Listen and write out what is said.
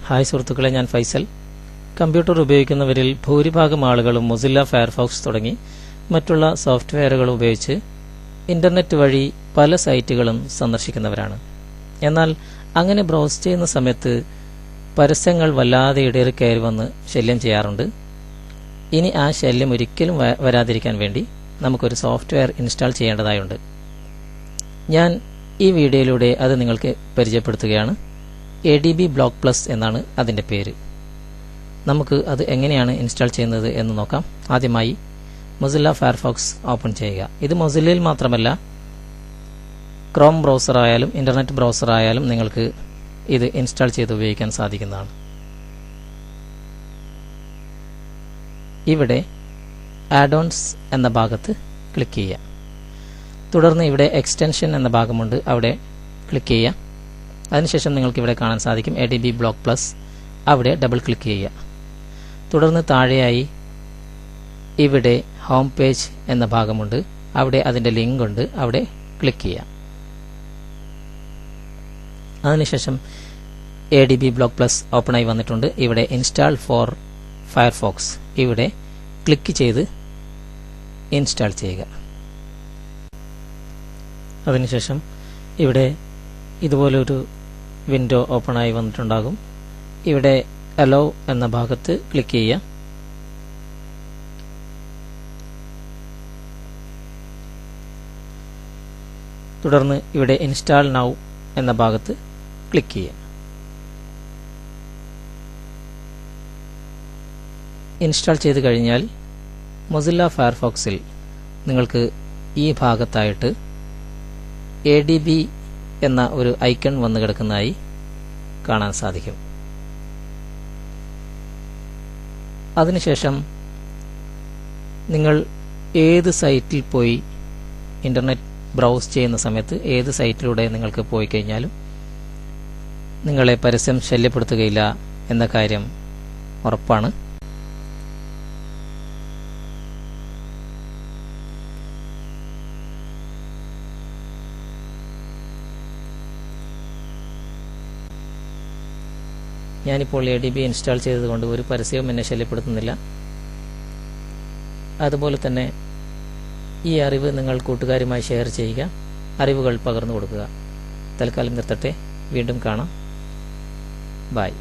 Hi സുഹൃത്തുക്കളെ, ഞാൻ Faisal. Computer ഉപയോഗിക്കുന്നവരിൽ ഭൂരിഭാഗം ആളുകളും മൊസില്ല ഫയർഫോക്സ് തുടങ്ങി മറ്റുള്ള സോഫ്റ്റ്വെയറുകൾ ഉപയോഗിച്ച് ഇന്റർനെറ്റ് വഴി പല സൈറ്റുകളും സന്ദർശിക്കുന്നവരാണ്. എന്നാൽ അങ്ങനെ ബ്രൗസ് ചെയ്യുന്ന സമയത്ത് പരസ്യങ്ങൾ വല്ലാതെ ഇടേറിക്കയറി വന്ന് ശല്യം ചെയ്യാറുണ്ട്. ഇനി ആ ശല്യം ഒരിക്കലും വരാതിരിക്കാൻ വേണ്ടി നമുക്കൊരു സോഫ്റ്റ്വെയർ ഇൻസ്റ്റാൾ ചെയ്യേണ്ടതായുണ്ട്. ഞാൻ ഈ വീഡിയോയിലൂടെ അത് നിങ്ങൾക്ക് പരിചയപ്പെടുത്തുകയാണ്. ADB ബ്ലോക്ക് പ്ലസ് എന്നാണ് അതിൻ്റെ പേര്. നമുക്ക് അത് എങ്ങനെയാണ് ഇൻസ്റ്റാൾ ചെയ്യുന്നത് എന്ന് നോക്കാം. ആദ്യമായി മൊസില്ല ഫയർഫോക്സ് ഓപ്പൺ ചെയ്യുക. ഇത് മൊസില്ലയിൽ മാത്രമല്ല, ക്രോം ബ്രൗസർ ആയാലും ഇന്റർനെറ്റ് ബ്രൗസർ ആയാലും നിങ്ങൾക്ക് ഇത് ഇൻസ്റ്റാൾ ചെയ്ത് ഉപയോഗിക്കാൻ സാധിക്കുന്നതാണ്. ഇവിടെ ആഡ്-ഓൺസ് എന്ന ഭാഗത്ത് ക്ലിക്ക് ചെയ്യുക. തുടർന്ന് ഇവിടെ എക്സ്റ്റൻഷൻ എന്ന ഭാഗമുണ്ട്, അവിടെ ക്ലിക്ക് ചെയ്യുക. അതിനുശേഷം നിങ്ങൾക്ക് ഇവിടെ കാണാൻ സാധിക്കും ADB ബ്ലോക്ക് പ്ലസ്. അവിടെ ഡബിൾ ക്ലിക്ക് ചെയ്യുക. തുടർന്ന് താഴെയായി ഇവിടെ ഹോം പേജ് എന്ന ഭാഗമുണ്ട്, അവിടെ അതിൻ്റെ ലിങ്ക് ഉണ്ട്, അവിടെ ക്ലിക്ക് ചെയ്യുക. അതിനുശേഷം ADB ബ്ലോക്ക് പ്ലസ് ഓപ്പണായി വന്നിട്ടുണ്ട്. ഇവിടെ ഇൻസ്റ്റാൾ ഫോർ ഫയർഫോക്സ്, ഇവിടെ ക്ലിക്ക് ചെയ്ത് ഇൻസ്റ്റാൾ ചെയ്യുക. അതിനുശേഷം ഇവിടെ ഇതുപോലൊരു വിൻഡോ ഓപ്പണായി വന്നിട്ടുണ്ടാകും. ഇവിടെ അലോ എന്ന ഭാഗത്ത് ക്ലിക്ക് ചെയ്യുക. തുടർന്ന് ഇവിടെ ഇൻസ്റ്റാൾ നൗ എന്ന ഭാഗത്ത് ക്ലിക്ക് ചെയ്യുക. ഇൻസ്റ്റാൾ ചെയ്ത് കഴിഞ്ഞാൽ മൊസില്ല ഫയർഫോക്സിൽ നിങ്ങൾക്ക് ഈ ഭാഗത്തായിട്ട് ADB എന്ന ഒരു ഐക്കൺ വന്നു കിടക്കുന്നതായി കാണാൻ സാധിക്കും. അതിനുശേഷം നിങ്ങൾ ഏത് സൈറ്റിൽ പോയി ഇന്റർനെറ്റ് ബ്രൗസ് ചെയ്യുന്ന സമയത്ത് ഏത് സൈറ്റിലൂടെ നിങ്ങൾക്ക് പോയി കഴിഞ്ഞാലും നിങ്ങളെ പരസ്യം ശല്യപ്പെടുത്തുകയില്ല എന്ന കാര്യം ഉറപ്പാണ്. ഞാനിപ്പോൾ ADB ഇൻസ്റ്റാൾ ചെയ്തതുകൊണ്ട് ഒരു പരസ്യവും എന്നെ ശല്യപ്പെടുത്തുന്നില്ല. അതുപോലെ തന്നെ ഈ അറിവ് നിങ്ങൾ കൂട്ടുകാരുമായി ഷെയർ ചെയ്യുക, അറിവുകൾ പകർന്നു കൊടുക്കുക. തൽക്കാലം നിർത്തട്ടെ, വീണ്ടും കാണാം. ബൈ.